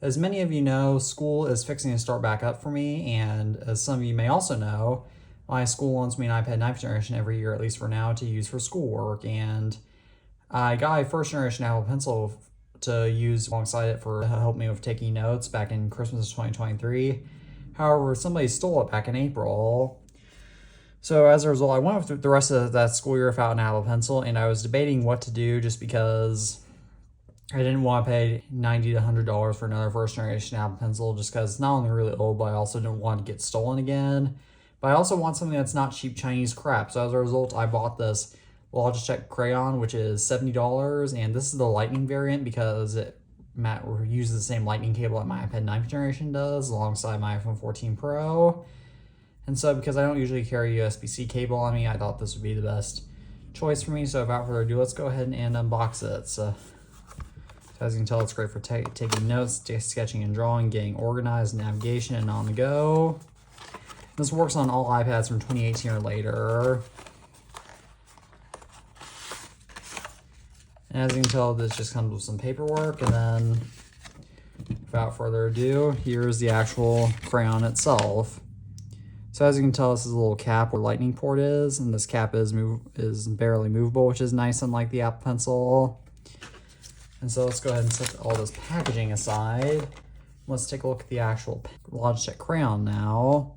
As many of you know, school is fixing to start back up for me, and as some of you may also know, my school loans me an iPad 9th generation every year, at least for now, to use for schoolwork, and I got a first generation Apple Pencil to use alongside it to help me with taking notes back in Christmas of 2023. However, somebody stole it back in April. So as a result, I went with the rest of that school year without an Apple Pencil, and I was debating what to do just because I didn't want to pay $90 to $100 for another first generation Apple Pencil just because it's not only really old, but I also didn't want to get stolen again. But I also want something that's not cheap Chinese crap. So as a result, I bought this Logitech Crayon, which is $70, and this is the Lightning variant because it uses the same Lightning cable that my iPad 9th generation does alongside my iPhone 14 Pro. And so because I don't usually carry a USB-C cable on me, I thought this would be the best choice for me. So without further ado, let's go ahead and unbox it. So as you can tell, it's great for taking notes, sketching and drawing, getting organized, navigation, and on the go. This works on all iPads from 2018 or later. And as you can tell, this just comes with some paperwork, and then without further ado, here's the actual crayon itself. So as you can tell, this is a little cap where the lightning port is, and this cap is barely movable, which is nice, unlike the Apple Pencil. And so let's go ahead and set all this packaging aside. Let's take a look at the actual Logitech Crayon now.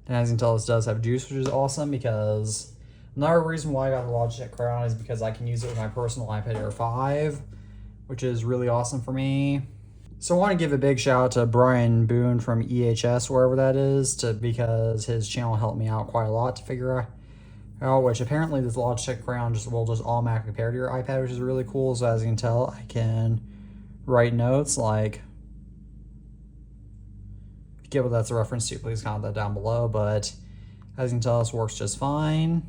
And as you can tell, this does have juice, which is awesome because another reason why I got the Logitech Crayon is because I can use it with my personal iPad Air 5, which is really awesome for me. So I want to give a big shout out to Brian Boone from EHS, wherever that is, because his channel helped me out quite a lot to figure out, which apparently this Logitech Crayon will just automatically pair to your iPad, which is really cool. So as you can tell, I can write notes like, if you get what that's a reference to, please comment that down below. But as you can tell, this works just fine.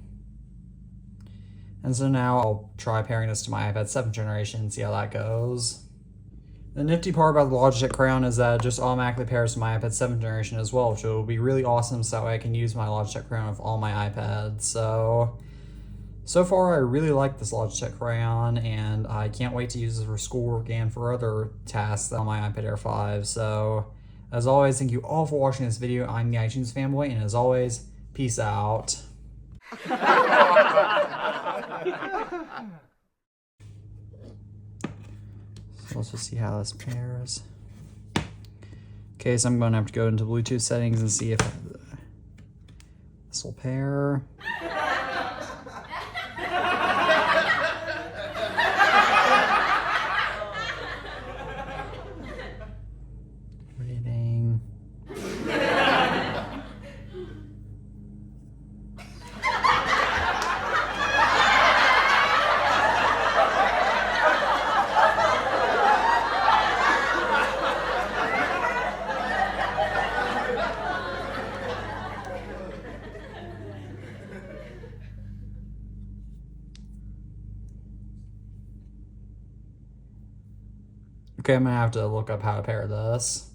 And so now I'll try pairing this to my iPad 7th generation and see how that goes. The nifty part about the Logitech Crayon is that it just automatically pairs to my iPad 7th generation as well, which will be really awesome, so that way I can use my Logitech Crayon with all my iPads. So far I really like this Logitech Crayon, and I can't wait to use this for schoolwork and for other tasks on my iPad Air 5. So as always, thank you all for watching this video. I'm the iTunes Fanboy, and as always, peace out. So let's just see how this pairs. Okay, so I'm going to have to go into Bluetooth settings and see if this will pair. Reading. Okay, I'm gonna have to look up how to pair this.